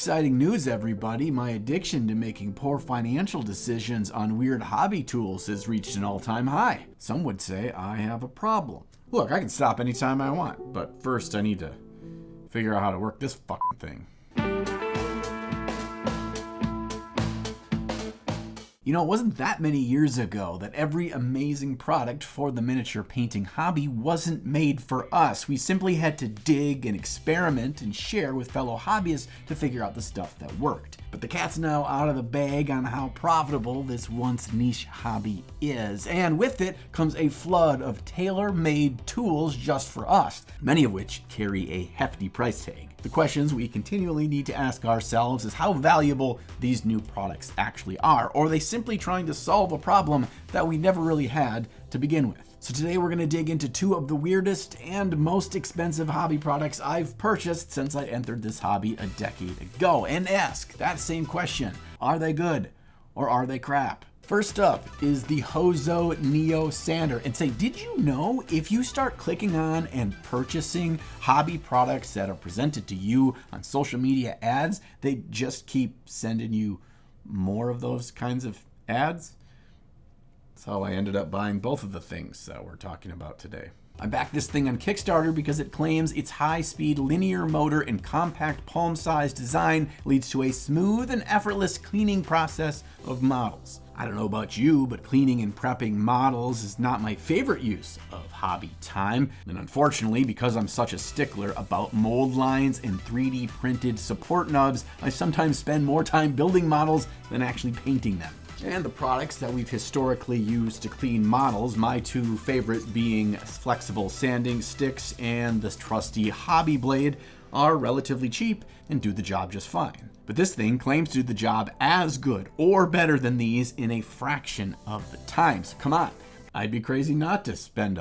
exciting news, everybody. My addiction to making poor financial decisions on weird hobby tools has reached an all-time high. Some would say I have a problem. Look, I can stop anytime I want, but first I need to figure out how to work this fucking thing. You know, it wasn't that many years ago that every amazing product for the miniature painting hobby wasn't made for us. We simply had to dig and experiment and share with fellow hobbyists to figure out the stuff that worked. But the cat's now out of the bag on how profitable this once niche hobby is. And with it comes a flood of tailor-made tools just for us, many of which carry a hefty price tag. The questions we continually need to ask ourselves is how valuable these new products actually are, or are they simply trying to solve a problem that we never really had to begin with? So today we're going to dig into two of the weirdest and most expensive hobby products I've purchased since I entered this hobby a decade ago, and ask that same question: are they good or are they crap? First up is the Hozo Neo Sander. And say, did you know if you start clicking on and purchasing hobby products that are presented to you on social media ads, they just keep sending you more of those kinds of ads? That's how I ended up buying both of the things that we're talking about today. I backed this thing on Kickstarter because it claims its high-speed linear motor and compact palm-sized design leads to a smooth and effortless cleaning process of models. I don't know about you, but cleaning and prepping models is not my favorite use of hobby time. And unfortunately, because I'm such a stickler about mold lines and 3D printed support nubs, I sometimes spend more time building models than actually painting them. And the products that we've historically used to clean models, my two favorite being flexible sanding sticks and this trusty hobby blade, are relatively cheap and do the job just fine. But this thing claims to do the job as good or better than these in a fraction of the time. So come on, I'd be crazy not to spend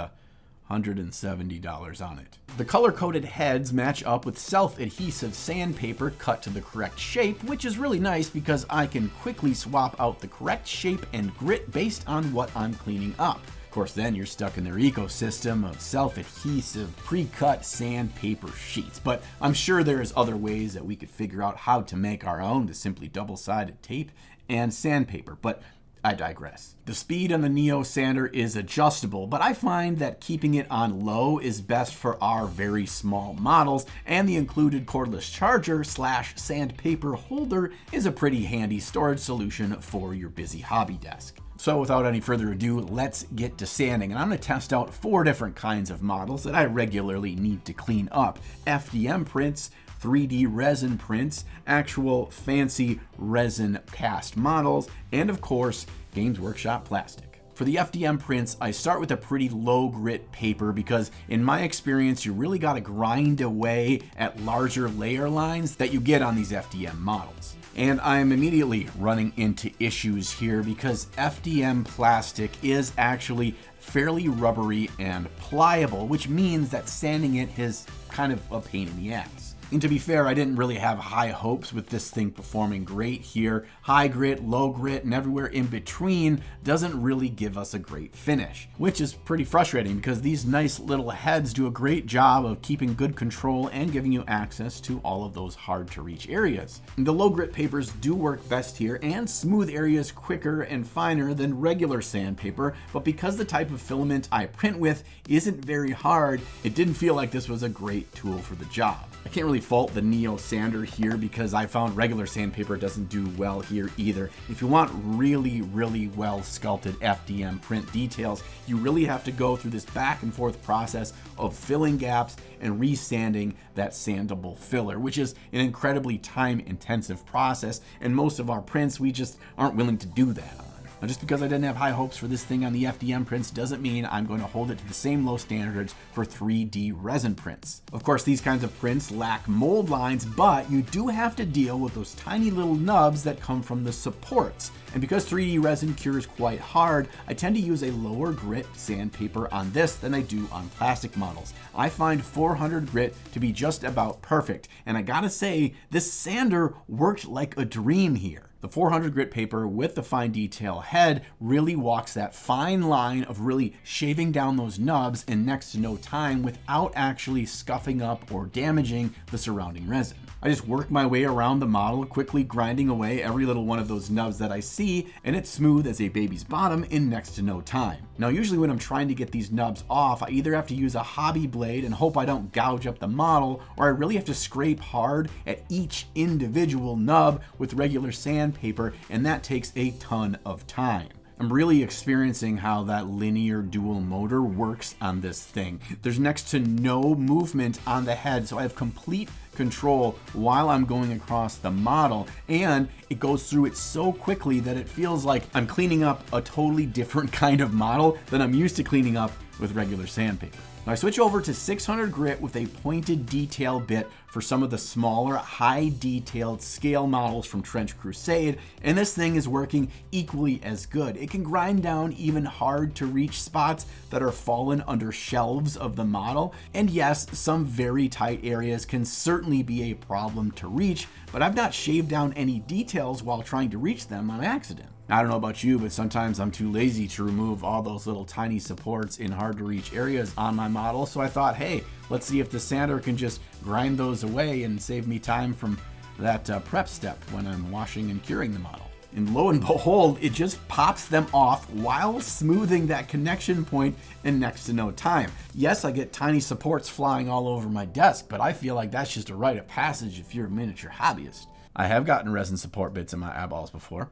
$170 on it. The color-coded heads match up with self-adhesive sandpaper cut to the correct shape, which is really nice because I can quickly swap out the correct shape and grit based on what I'm cleaning up. Of course, then you're stuck in their ecosystem of self-adhesive, pre-cut sandpaper sheets. But I'm sure there's other ways that we could figure out how to make our own to simply double-sided tape and sandpaper. But I digress. The speed on the Neo Sander is adjustable, but I find that keeping it on low is best for our very small models, and the included cordless charger / sandpaper holder is a pretty handy storage solution for your busy hobby desk. So without any further ado, let's get to sanding. And I'm going to test out 4 different kinds of models that I regularly need to clean up: FDM prints, 3D resin prints, actual fancy resin cast models, and of course, Games Workshop plastic. For the FDM prints, I start with a pretty low grit paper because in my experience, you really got to grind away at larger layer lines that you get on these FDM models. And I'm immediately running into issues here because FDM plastic is actually fairly rubbery and pliable, which means that sanding it is kind of a pain in the ass. And to be fair, I didn't really have high hopes with this thing performing great here. High grit, low grit, and everywhere in between doesn't really give us a great finish, which is pretty frustrating because these nice little heads do a great job of keeping good control and giving you access to all of those hard to reach areas. And the low grit papers do work best here and smooth areas quicker and finer than regular sandpaper, but because the type of filament I print with isn't very hard, it didn't feel like this was a great tool for the job. I can't really fault the Neo Sander here because I found regular sandpaper doesn't do well here either. If you want really, really well sculpted FDM print details, you really have to go through this back and forth process of filling gaps and resanding that sandable filler, which is an incredibly time intensive process, and most of our prints we just aren't willing to do that on. Now, just because I didn't have high hopes for this thing on the FDM prints doesn't mean I'm going to hold it to the same low standards for 3D resin prints. Of course, these kinds of prints lack mold lines, but you do have to deal with those tiny little nubs that come from the supports. And because 3D resin cures quite hard, I tend to use a lower grit sandpaper on this than I do on plastic models. I find 400 grit to be just about perfect, and I gotta say, this sander worked like a dream here. The 400 grit paper with the fine detail head really walks that fine line of really shaving down those nubs in next to no time without actually scuffing up or damaging the surrounding resin. I just work my way around the model, quickly grinding away every little one of those nubs that I see, and it's smooth as a baby's bottom in next to no time. Now, usually when I'm trying to get these nubs off, I either have to use a hobby blade and hope I don't gouge up the model, or I really have to scrape hard at each individual nub with regular sandpaper, and that takes a ton of time. I'm really experiencing how that linear dual motor works on this thing. There's next to no movement on the head, so I have complete control while I'm going across the model, and it goes through it so quickly that it feels like I'm cleaning up a totally different kind of model than I'm used to cleaning up with regular sandpaper. Now I switch over to 600 grit with a pointed detail bit for some of the smaller, high detailed scale models from Trench Crusade, and this thing is working equally as good. It can grind down even hard to reach spots that are fallen under shelves of the model, and yes, some very tight areas can certainly be a problem to reach, but I've not shaved down any details while trying to reach them on accident. I don't know about you, but sometimes I'm too lazy to remove all those little tiny supports in hard to reach areas on my model, so I thought, hey, let's see if the sander can just grind those away and save me time from that prep step when I'm washing and curing the model. And lo and behold, it just pops them off while smoothing that connection point in next to no time. Yes, I get tiny supports flying all over my desk, but I feel like that's just a rite of passage if you're a miniature hobbyist. I have gotten resin support bits in my eyeballs before.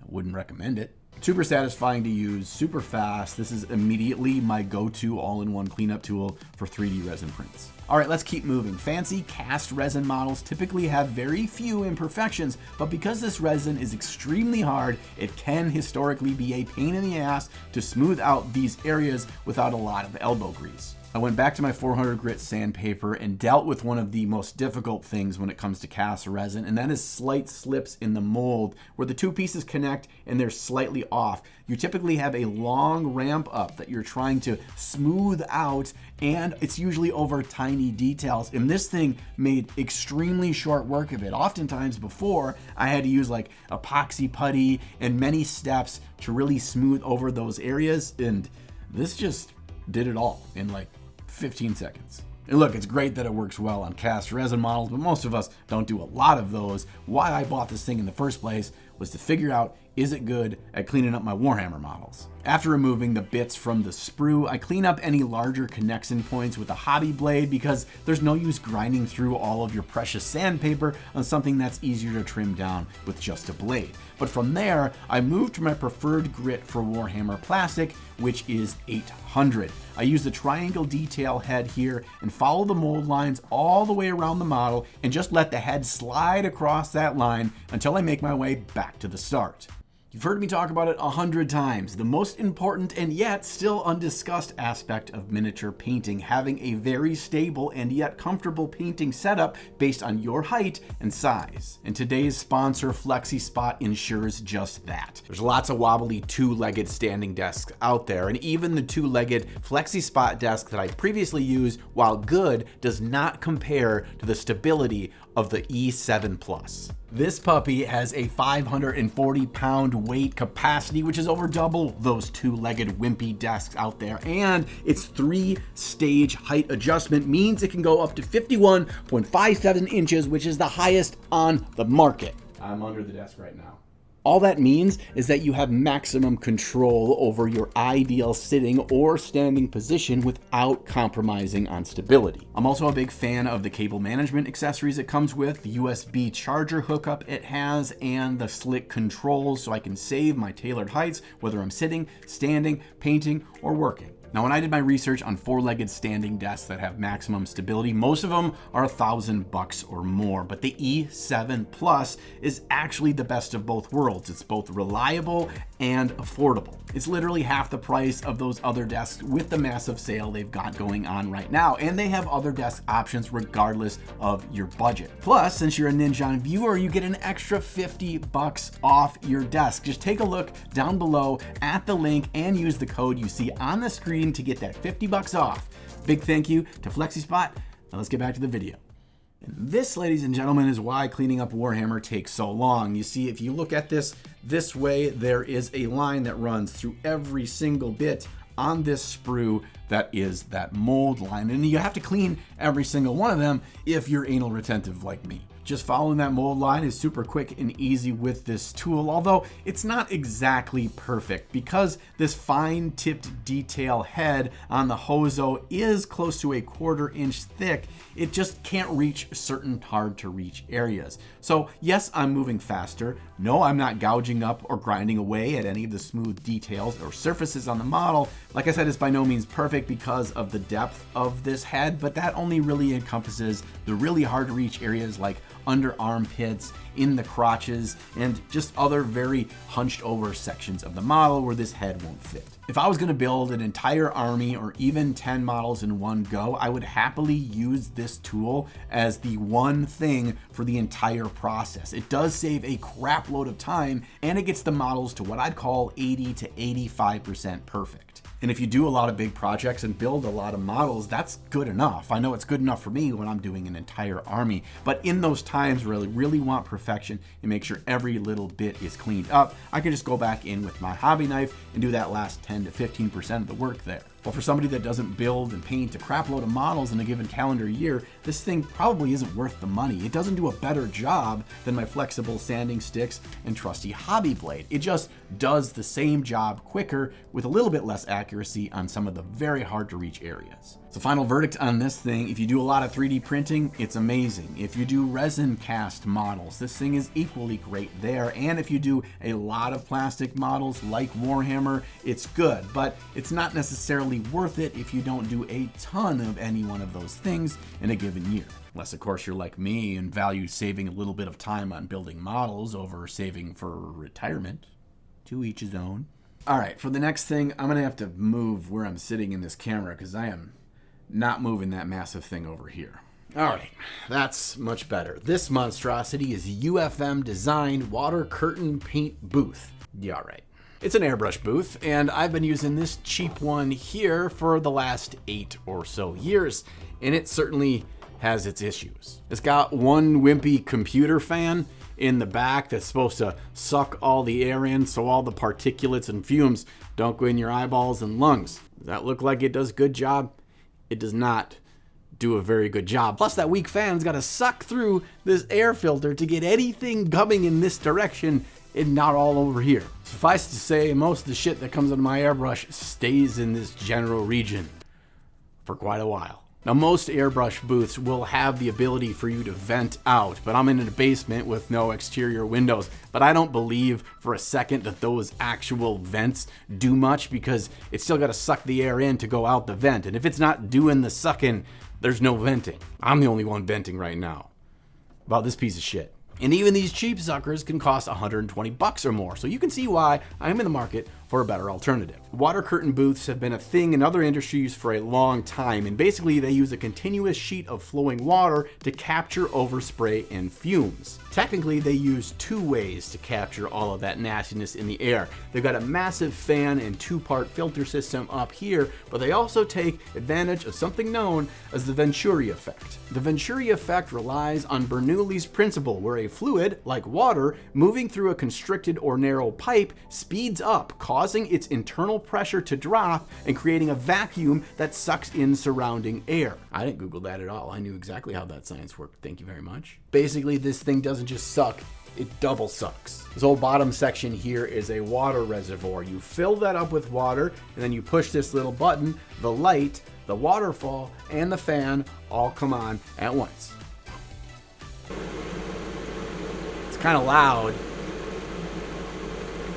I wouldn't recommend it. Super satisfying to use, super fast. This is immediately my go-to all-in-one cleanup tool for 3D resin prints. All right, let's keep moving. Fancy cast resin models typically have very few imperfections, but because this resin is extremely hard, it can historically be a pain in the ass to smooth out these areas without a lot of elbow grease. I went back to my 400 grit sandpaper and dealt with one of the most difficult things when it comes to cast resin, and that is slight slips in the mold where the two pieces connect and they're slightly off. You typically have a long ramp up that you're trying to smooth out, and it's usually over tiny details. And this thing made extremely short work of it. Oftentimes before, I had to use like epoxy putty and many steps to really smooth over those areas, and this just did it all in like 15 seconds. And look, it's great that it works well on cast resin models, but most of us don't do a lot of those. Why I bought this thing in the first place was to figure out, is it good at cleaning up my Warhammer models? After removing the bits from the sprue, I clean up any larger connection points with a hobby blade because there's no use grinding through all of your precious sandpaper on something that's easier to trim down with just a blade. But from there, I moved to my preferred grit for Warhammer Plastic, which is 800. I use the triangle detail head here and follow the mold lines all the way around the model and just let the head slide across that line until I make my way back to the start. You've heard me talk about it 100 times. The most important and yet still undiscussed aspect of miniature painting, having a very stable and yet comfortable painting setup based on your height and size. And today's sponsor, FlexiSpot, ensures just that. There's lots of wobbly two-legged standing desks out there, and even the two-legged FlexiSpot desk that I previously used, while good, does not compare to the stability of the E7 Plus. This puppy has a 540-pound weight capacity, which is over double those two-legged wimpy desks out there, and its 3-stage height adjustment means it can go up to 51.57 inches, which is the highest on the market. I'm under the desk right now. All that means is that you have maximum control over your ideal sitting or standing position without compromising on stability. I'm also a big fan of the cable management accessories it comes with, the USB charger hookup it has, and the slick controls so I can save my tailored heights whether I'm sitting, standing, painting, or working. Now, when I did my research on 4-legged standing desks that have maximum stability, most of them are $1,000 or more, but the E7 Plus is actually the best of both worlds. It's both reliable and affordable. It's literally half the price of those other desks with the massive sale they've got going on right now, and they have other desk options regardless of your budget. Plus, since you're a Ninja viewer, you get an extra $50 off your desk. Just take a look down below at the link and use the code you see on the screen to get that $50 off. Big thank you to FlexiSpot. Now let's get back to the video. And this, ladies and gentlemen, is why cleaning up Warhammer takes so long. You see, if you look at this way, there is a line that runs through every single bit on this sprue that is that mold line. And you have to clean every single one of them if you're anal retentive like me. Just following that mold line is super quick and easy with this tool, although it's not exactly perfect because this fine tipped detail head on the Hozo is close to a 1/4 inch thick. It just can't reach certain hard to reach areas. So yes, I'm moving faster. No, I'm not gouging up or grinding away at any of the smooth details or surfaces on the model. Like I said, it's by no means perfect because of the depth of this head, but that only really encompasses the really hard to reach areas like under armpits, in the crotches, and just other very hunched over sections of the model where this head won't fit. If I was going to build an entire army or even 10 models in one go, I would happily use this tool as the one thing for the entire process. It does save a crap load of time, and it gets the models to what I'd call 80 to 85% perfect. And if you do a lot of big projects and build a lot of models, that's good enough. I know it's good enough for me when I'm doing an entire army, but in those times where I really want perfection and make sure every little bit is cleaned up, I can just go back in with my hobby knife and do that last 10 to 15% of the work there. Well, for somebody that doesn't build and paint a crap load of models in a given calendar year, this thing probably isn't worth the money. It doesn't do a better job than my flexible sanding sticks and trusty hobby blade. It just does the same job quicker with a little bit less accuracy on some of the very hard to reach areas. So final verdict on this thing, if you do a lot of 3D printing, it's amazing. If you do resin cast models, this thing is equally great there. And if you do a lot of plastic models like Warhammer, it's good, but it's not necessarily worth it if you don't do a ton of any one of those things in a given year. Unless, of course, you're like me and value saving a little bit of time on building models over saving for retirement. To each his own. All right, for the next thing, I'm gonna have to move where I'm sitting in this camera because I am not moving that massive thing over here. All right, that's much better. This monstrosity is UFM designed water curtain paint booth. Yeah, right. It's an airbrush booth, and I've been using this cheap one here for the last 8 or so years, and it certainly has its issues. It's got one wimpy computer fan in the back that's supposed to suck all the air in so all the particulates and fumes don't go in your eyeballs and lungs. Does that look like it does a good job? It does not do a very good job. Plus that weak fan's got to suck through this air filter to get anything coming in this direction and not all over here. Suffice to say, most of the shit that comes out of my airbrush stays in this general region for quite a while. Now, most airbrush booths will have the ability for you to vent out, but I'm in a basement with no exterior windows. But I don't believe for a second that those actual vents do much because it's still got to suck the air in to go out the vent. And if it's not doing the sucking, there's no venting. I'm the only one venting right now about this piece of shit. And even these cheap suckers can cost $120 or more. So you can see why I'm in the market for a better alternative. Water curtain booths have been a thing in other industries for a long time, and basically they use a continuous sheet of flowing water to capture overspray and fumes. Technically, they use 2 ways to capture all of that nastiness in the air. They've got a massive fan and 2-part filter system up here, but they also take advantage of something known as the Venturi effect. The Venturi effect relies on Bernoulli's principle, where a fluid, like water, moving through a constricted or narrow pipe speeds up, causing its internal pressure to drop and creating a vacuum that sucks in surrounding air. I didn't Google that at all. I knew exactly how that science worked. Thank you very much. Basically, this thing doesn't just suck, it double sucks. This whole bottom section here is a water reservoir. You fill that up with water, and then you push this little button, the light, the waterfall, and the fan all come on at once. It's kind of loud.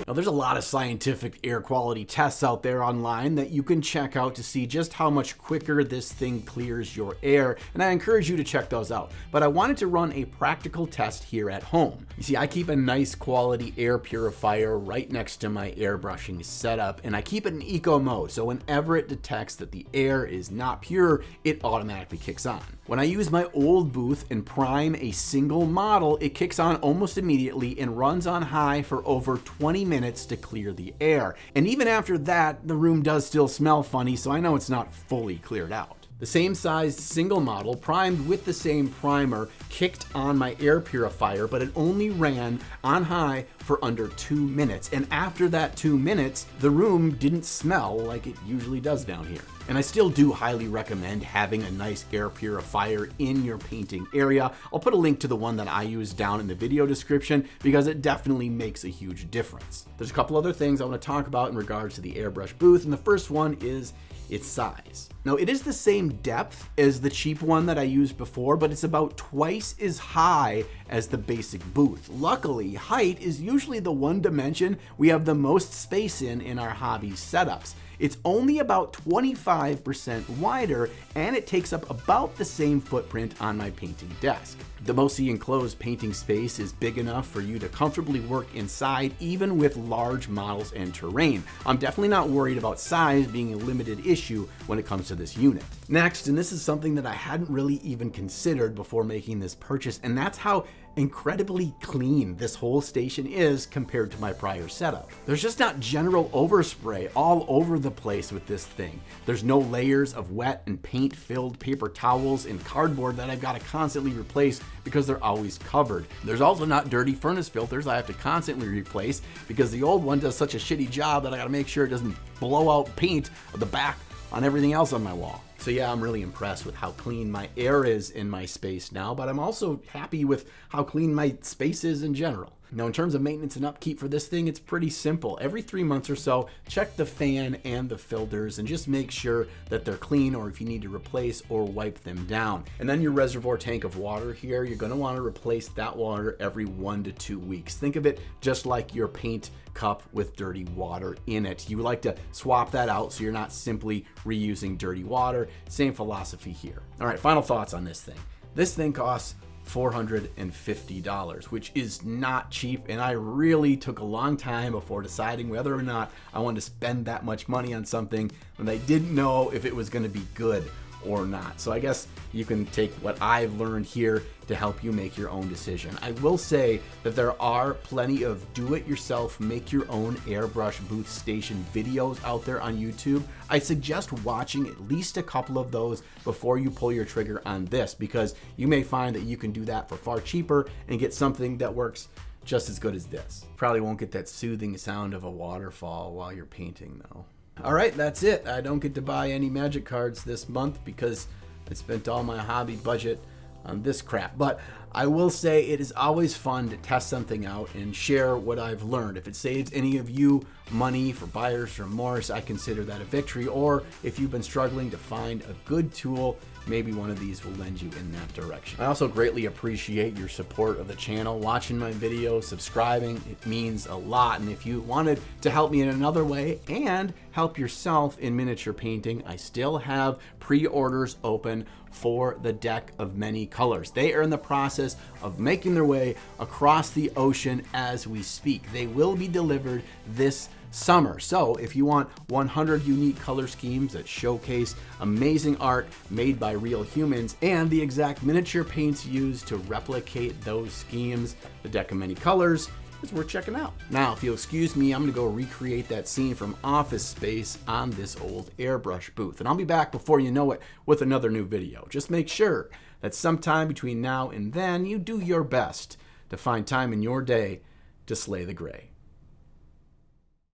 Now, there's a lot of scientific air quality tests out there online that you can check out to see just how much quicker this thing clears your air, and I encourage you to check those out. But I wanted to run a practical test here at home. You see, I keep a nice quality air purifier right next to my airbrushing setup, and I keep it in eco mode, so whenever it detects that the air is not pure, it automatically kicks on. When I use my old booth and prime a single model, it kicks on almost immediately and runs on high for over 20 minutes to clear the air. And even after that, the room does still smell funny, so I know it's not fully cleared out. The same sized single model, primed with the same primer, kicked on my air purifier, but it only ran on high for under 2 minutes. And after that 2 minutes, the room didn't smell like it usually does down here. And I still do highly recommend having a nice air purifier in your painting area. I'll put a link to the one that I use down in the video description because it definitely makes a huge difference. There's a couple other things I want to talk about in regards to the airbrush booth, and the first one is its size. Now, it is the same depth as the cheap one that I used before, but it's about twice as high as the basic booth. Luckily, height is usually the one dimension we have the most space in our Hobbies setups. It's only about 25% wider, and it takes up about the same footprint on my painting desk. The mostly enclosed painting space is big enough for you to comfortably work inside, even with large models and terrain. I'm definitely not worried about size being a limited issue when it comes to this unit. Next, and this is something that I hadn't really even considered before making this purchase, and that's how incredibly clean this whole station is compared to my prior setup. There's just not general overspray all over the place with this thing. There's no layers of wet and paint filled paper towels and cardboard that I've got to constantly replace because they're always covered. There's also not dirty furnace filters I have to constantly replace because the old one does such a shitty job that I got to make sure it doesn't blow out paint of the back on everything else on my wall. So yeah, I'm really impressed with how clean my air is in my space now, but I'm also happy with how clean my space is in general. Now, in terms of maintenance and upkeep for this thing, it's pretty simple. Every 3 months or so, check the fan and the filters and just make sure that they're clean, or if you need to replace or wipe them down. And then your reservoir tank of water here, you're going to want to replace that water every 1 to 2 weeks. Think of it just like your paint cup with dirty water in it. You like to swap that out so you're not simply reusing dirty water. Same philosophy here. All right, final thoughts on this thing. This thing costs $450, which is not cheap, and I really took a long time before deciding whether or not I wanted to spend that much money on something when I didn't know if it was going to be good or not. So I guess you can take what I've learned here to help you make your own decision. I will say that there are plenty of do-it-yourself, make your own airbrush booth station videos out there on YouTube. I suggest watching at least a couple of those before you pull your trigger on this, because you may find that you can do that for far cheaper and get something that works just as good as this. Probably won't get that soothing sound of a waterfall while you're painting though. All right, that's it. I don't get to buy any magic cards this month because I spent all my hobby budget on this crap. But I will say it is always fun to test something out and share what I've learned. If it saves any of you money for buyer's remorse, I consider that a victory. Or if you've been struggling to find a good tool, maybe one of these will lend you in that direction. I also greatly appreciate your support of the channel, watching my videos, subscribing. It means a lot. And if you wanted to help me in another way and help yourself in miniature painting, I still have pre-orders open for the deck of many colors. They are in the process of making their way across the ocean as we speak. They will be delivered this summer. So if you want 100 unique color schemes that showcase amazing art made by real humans and the exact miniature paints used to replicate those schemes, the deck of many colors is worth checking out. Now, if you'll excuse me, I'm gonna go recreate that scene from Office Space on this old airbrush booth. And I'll be back before you know it with another new video. Just make sure that sometime between now and then, you do your best to find time in your day to slay the gray.